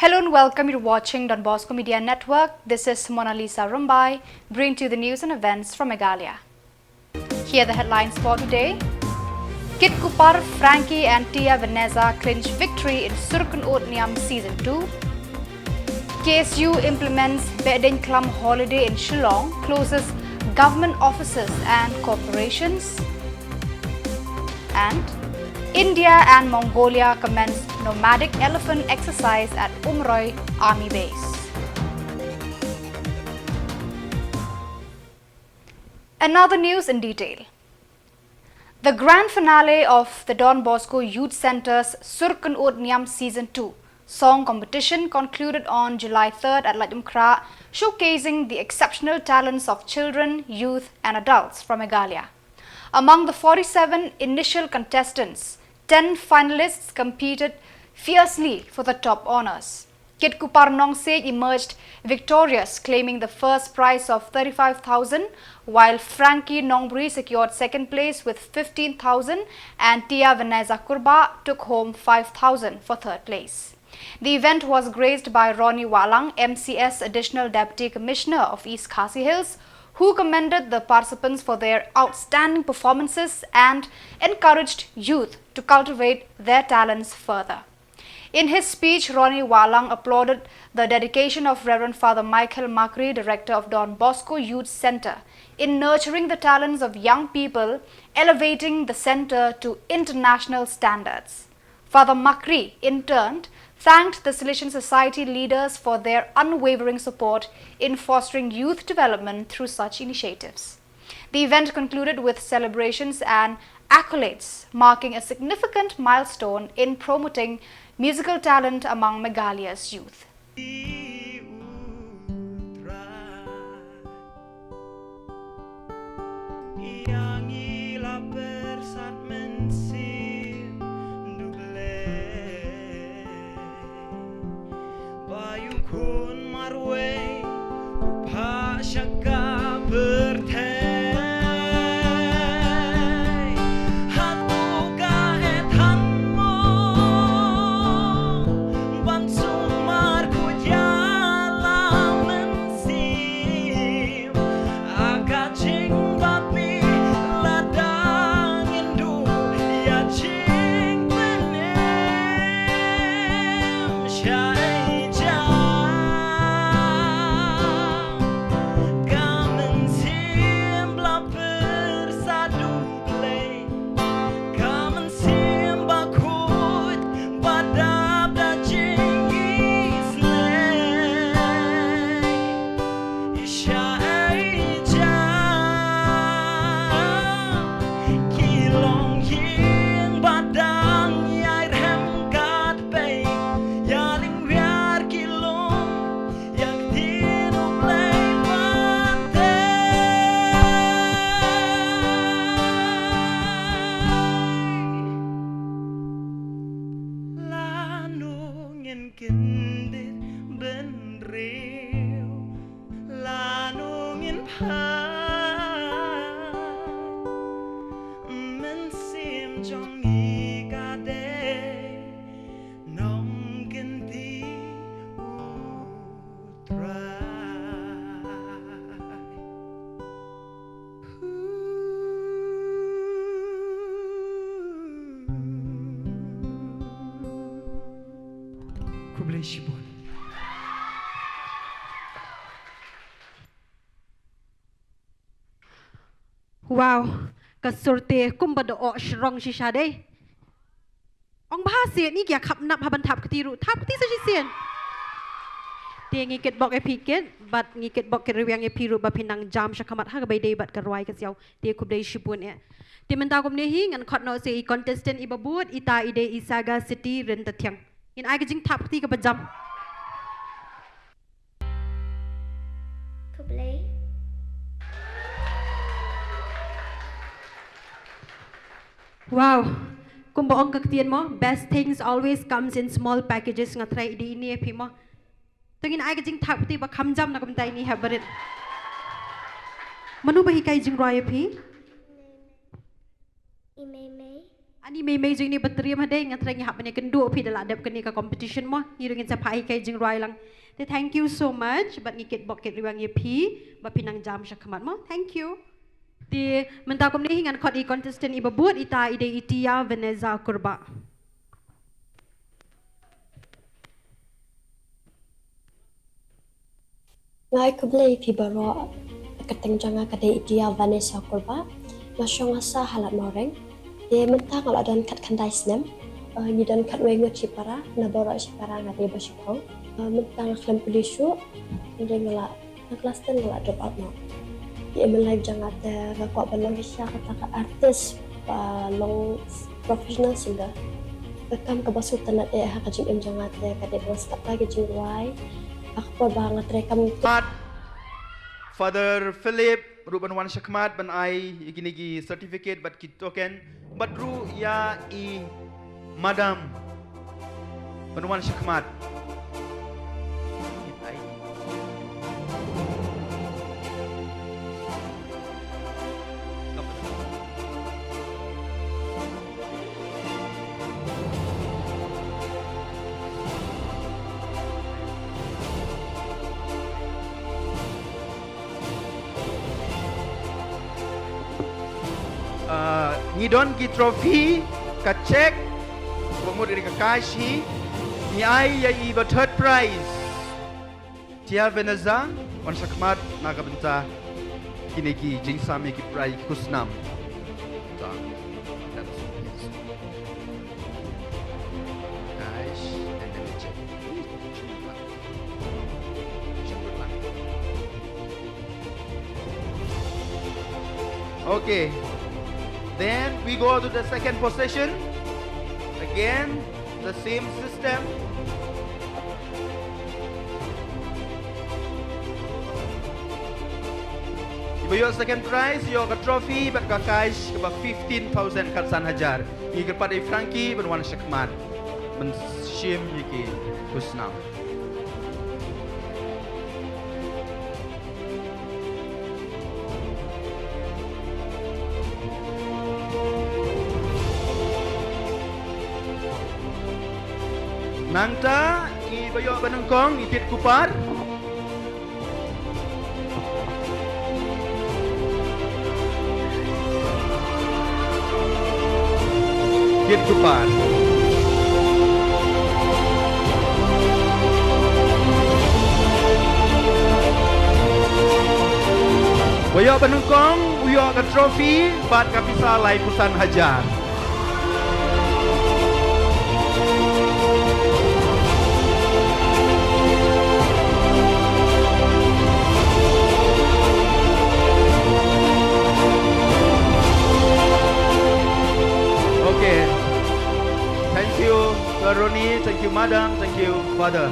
Hello and welcome. You're watching donbosco Media Network. This is Mona Lisa Rumbai, bringing to you the news and events from Meghalaya. Here are the headlines for today. Khubor, Frankie and Tia Vanessa clinch victory in Surkan Niam Season 2. KSU implements Bedding Club holiday in Shillong, closes government offices and corporations. And India and Mongolia commence nomadic elephant exercise at Umroi Army Base. Another news in detail. The grand finale of the Don Bosco Youth Centre's Surkan Niam Season 2 song competition concluded on July 3rd at Lajumkra, showcasing the exceptional talents of children, youth and adults from Meghalaya. Among the 47 initial contestants, 10 finalists competed fiercely for the top honours. Khubor emerged victorious, claiming the first prize of 35,000, while Frankie Nongbri secured second place with 15,000 and Tia Vanessa Kurba took home 5,000 for third place. The event was graced by Ronnie Walang, MCS Additional Deputy Commissioner of East Khasi Hills, who commended the participants for their outstanding performances and encouraged youth to cultivate their talents further. In his speech, Ronnie Walang applauded the dedication of Reverend Father Michael Makri, Director of Don Bosco Youth Centre, in nurturing the talents of young people, elevating the centre to international standards. Father Makri, in turn, thanked the Salesian Society leaders for their unwavering support in fostering youth development through such initiatives. The event concluded with celebrations and accolades, marking a significant milestone in promoting musical talent among Meghalaya's youth. Wow, kasurte kumbado o shrong shishade. Ong bahasa ni kya khap nap haban thap ketiru sa sisian. Dia ngikit bok epiket, but ngikit bok keriwang epiru ba pinang jam shakamat ha bay day bat karwai kasyau dia kublai shipun ya. Dia mentau kum nehi ngan khot no se contestant ibabut ita ide isaga city ren tatyang. In ai kajing thap keti ka bajam. Kublai. Wow, kung baong kaktian mo, best things always comes in small packages nga try di ini epi mo. Tungin ay kajing tap ti ba kamjam na kumtay ni habarit. Manu ba hikay jing roy epi? Imeme. Ani may jing ni baterium hade ngat rang hap ne kendu phi dala dep keni ka competition mo ni ringin sa phai kai jing roi lang. Te thank you so much but ngikit boket riwang ye phi ba pinang jam sha khamat mo. Thank you. Ti menta kom ni hingan khot I contestant I babut ita ide itia Veneza kurba. Ngai kublai phi baro kateng janga kade itia Veneza kurba. Masyong asa halat moreng. Dia mentang kalau dan kat kandai snem. Ni dan kat wengo cipara na baro cipara ngade basipong. Mentang klam pulisu dia ngala kelas ten ngala drop out no. Dia live janga te ngakwa balong hisya kata ka artis long professional singer. Bekam ke Bosco tanat ha ka jing janga te kade bos tak lagi jing wai. Aku banget rekam Father Philip Ruben Wan Shakmat ban ai gini certificate but kit token but ru ya I Madam Ban Wan Shakmat ngidon ki trophy ka check pemut dari ka kashi ni ai ya I ba third prize tia Veneza Wan Shakmat naga benta kini ki jingsami ki prize kusnam ta kash and then check okay. Then we go to the second position. Again, the same system. You got second prize, you got trophy, but got cash about 15,000 kalsan hajar. You got pada Frankie, but Wan Shakmat, men shim yiki kusnam. Nangta I bayo banengkong ikit kupar. Ikit kupar. Bayo banengkong uyo ka trophy bat kapisa lai pusan hajar. Thank you, Roni. Thank you, Madam. Thank you, Father.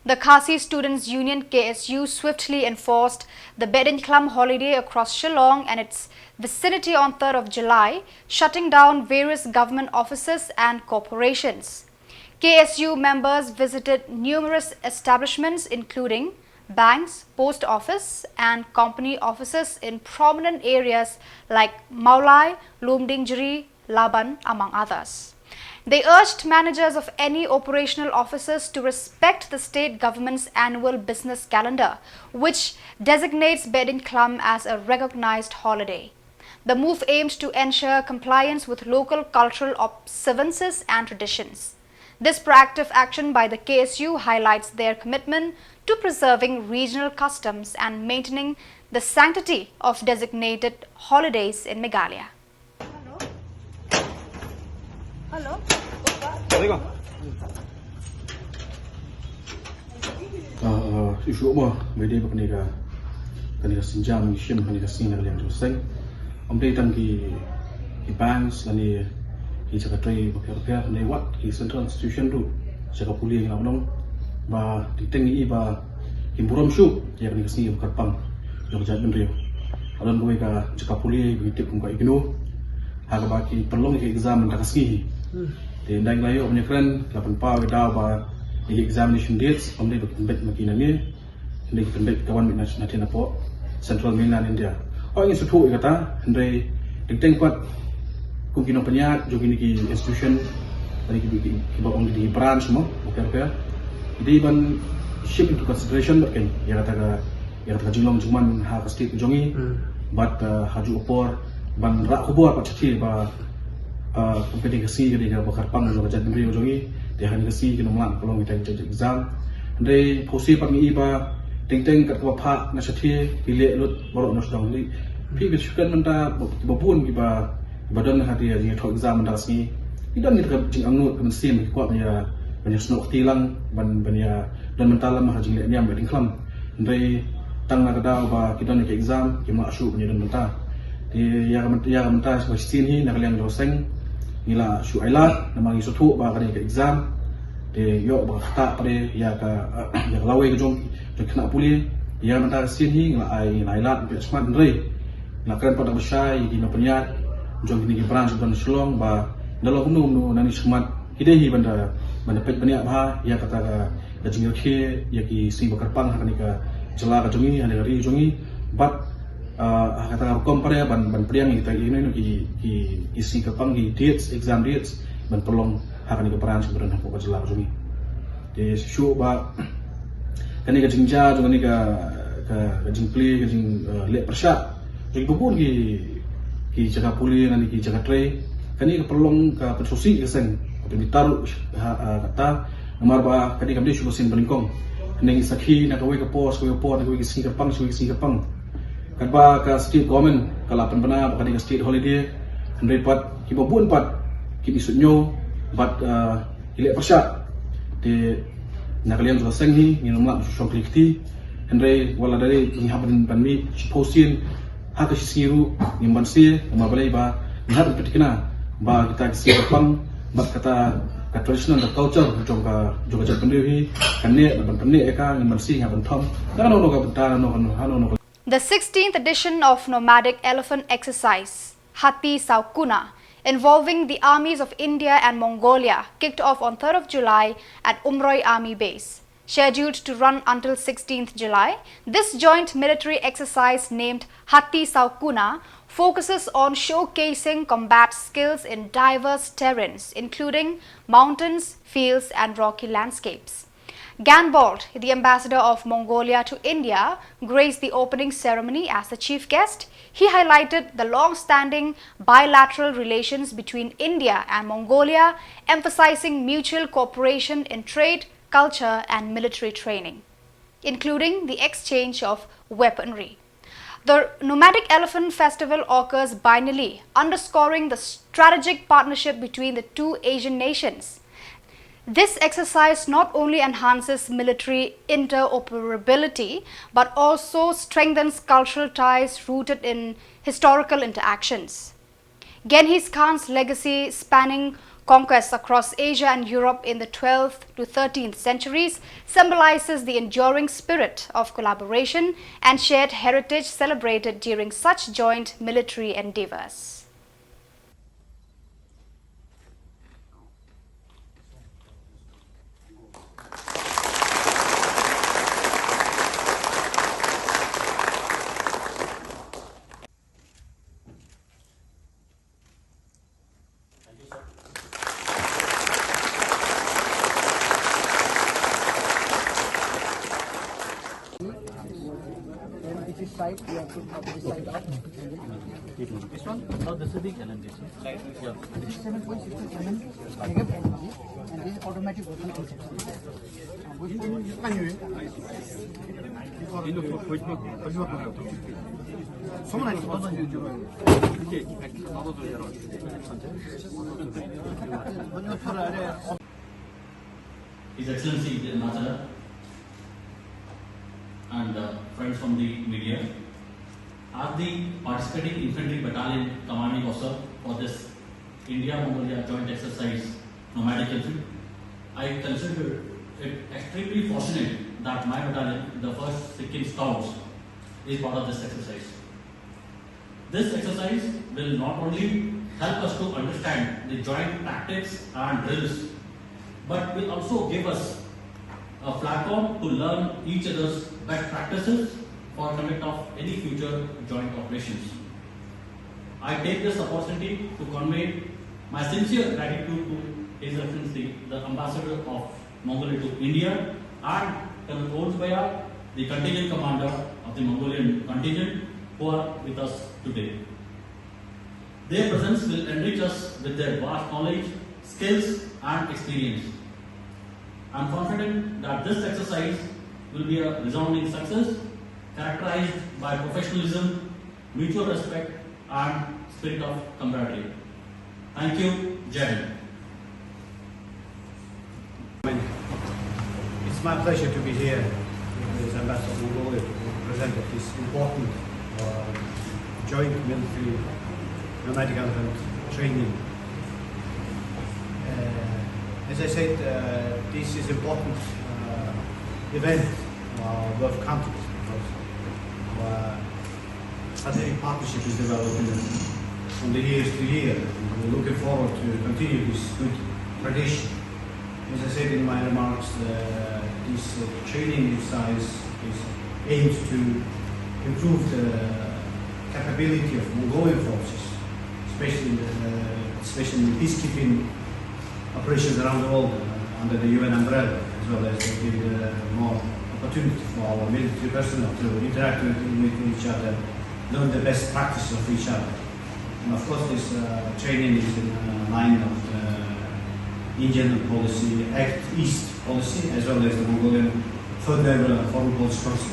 The Khasi Students Union KSU swiftly enforced the bed-in-clum holiday across Shillong and its vicinity on 3rd of July, shutting down various government offices and corporations. KSU members visited numerous establishments including banks, post office and company offices in prominent areas like Maulai, Lumdingjeri, Laban, among others. They urged managers of any operational offices to respect the state government's annual business calendar, which designates bed-in-clum as a recognized holiday. The move aimed to ensure compliance with local cultural observances and traditions. This proactive action by the KSU highlights their commitment to preserving regional customs and maintaining the sanctity of designated holidays in Meghalaya. Isu apa? Beda apa kani sinjam mission kani sin nak lihat terus. Dei tangki banks lani jaga tray pakai ni wat central institution tu jaga puli yang nampak ba ditingi ba imburam shu yang ni kasi berkapang yang jaga rio. Alon boy ka jaga puli begitu pun ka igno. Harga baki perlu ke exam tak kasi. Di dang layo punya keren 8 pa dah ba examination dates dei bet makina ni dei bet kawan national napo central mainland India. Ini suatu kata dei deng pat kung penyat jogi ni institution tadi ki ba ong di branch mo okay di ban ship into consideration kan ya kata Shillong cuman ha state jongi but haju opor ban ra Khubor pat citi ba company kasi di ga bakar pang jo jat brio jongi dia han kasi ki nomlan kolong kita exam dei posi pat mi ba teng kat ko pha na citi pile lut borok nos dong ni pi bi sukan menta babun ki ba badan hati ya thok exam ndas ni idan ni ka jing angut kan sim ko ya banyak snok tilang ban ya dan mentalam ha jing le niam be klam ndai tang na kada ba kita ni exam ki ma shu punya dan menta di ya menta so sin hi na kalian doseng nila shu ailat na mangi sotu ba ka ni exam de yo ba khata pare ya lawe ke jong de kena puli ya menta sin hi ngla ai ailat be smart ndai na kan pada besai di no penyat jong ni branch dan Shillong ba dalam umum nani semat hidehi banda pet banyak bah ya kata ka jingyo ke ya ki si bakar pang hakani ka jela ka jongi ane ri jongi but kata kompare ban priang kita ini ki si ka pang ki dates exam dates ban pelong hakani ka branch beran hapo ka jela ka jongi de shu ba kani ka jingja jongi ka jingpli ka jing le persha jing bubun ki jaga puli nani ki jaga tray kani perlong ka pensusi kesen tapi taruh kata nomor ba kani kami sudah sin beningkong neng sakhi nak kawai ke pos na kawai ke singapang kan ba ka state government kala penbena kani ke state holiday hendai pat ki babun pat ki bisutnyo bat ile persat de nak kalian sudah senghi ni nomor syong klikti hendai wala dari ngihaban panmi posin hak siru nimban si ma balai ba nihar petikna ba kita si pang ba kata traditional the culture jong ka joga jat pendehi kanne ban penne eka nimban si ngaban thom no ka benta no. The 16th edition of nomadic elephant exercise Hati Saukuna involving the armies of India and Mongolia kicked off on 3rd of July at Umroi Army Base. Scheduled to run until 16th July, this joint military exercise named Hati Saukuna focuses on showcasing combat skills in diverse terrains, including mountains, fields and rocky landscapes. Ganbold, the ambassador of Mongolia to India, graced the opening ceremony as the chief guest. He highlighted the long-standing bilateral relations between India and Mongolia, emphasizing mutual cooperation in trade, culture and military training, including the exchange of weaponry. The Nomadic Elephant Festival occurs biennially, underscoring the strategic partnership between the two Asian nations. This exercise not only enhances military interoperability, but also strengthens cultural ties rooted in historical interactions. Genghis Khan's legacy spanning conquests across Asia and Europe in the 12th to 13th centuries symbolizes the enduring spirit of collaboration and shared heritage celebrated during such joint military endeavors. This is site you have to have this side up. This one? No, this is the LNG. Yeah. This is 7.67 negative energy, and this is automatic open conception. His Excellency the Ambassador and friends from the media, as the participating infantry battalion commanding officer for this India-Mongolia joint exercise nomadic infantry, I consider it extremely fortunate that my battalion, the 1st Sikkim Scouts, is part of this exercise. This exercise will not only help us to understand the joint tactics and drills, but will also give us a platform to learn each other's best practices for conduct of any future joint operations. I take this opportunity to convey my sincere gratitude to His Excellency, the Ambassador of Mongolia to India, and Colonel Khuborjylla, the contingent commander of the Mongolian contingent, who are with us today. Their presence will enrich us with their vast knowledge, skills, and experience. I am confident that this exercise will be a resounding success, characterized by professionalism, mutual respect, and spirit of camaraderie. Thank you. Jai Hind. It's my pleasure to be here with the Ambassador of Mongolia to present this important joint military nomadic elephant training. As I said, this is important event for both countries because our strategic partnership is developing from the years to year. And we're looking forward to continue this good tradition. As I said in my remarks, this training exercise is aimed to improve the capability of Mongolian forces, especially in peacekeeping operations around the world under the UN umbrella, as well as to give more opportunity for our military personnel to interact with each other, learn the best practices of each other. And of course, this training is in line of the Indian policy, Act East policy, as well as the Mongolian Federal Foreign Policy Council.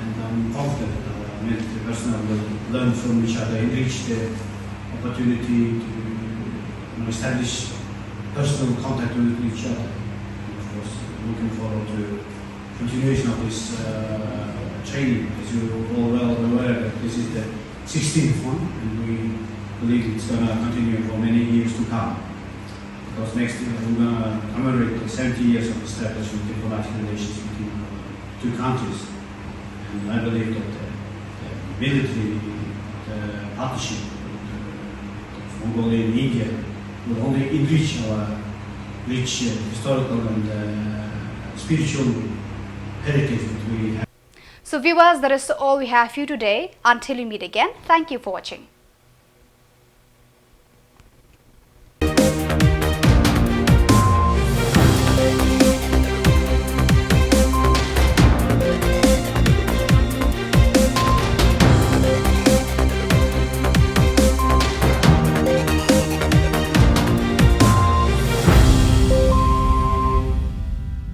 And I'm confident that military personnel will learn from each other, enrich the opportunity to establish personal contact with each other. And of course, looking forward to continuation of this training. As you're all well aware that this is the 16th one, and we believe it's going to continue for many years to come. Because next year we're going to commemorate the 70 years of establishing diplomatic relations between two countries. And I believe that the military partnership of Mongolia and India will only enrich our rich historical and spiritual heritage that we have. So viewers, that is all we have for you today. Until we meet again, thank you for watching.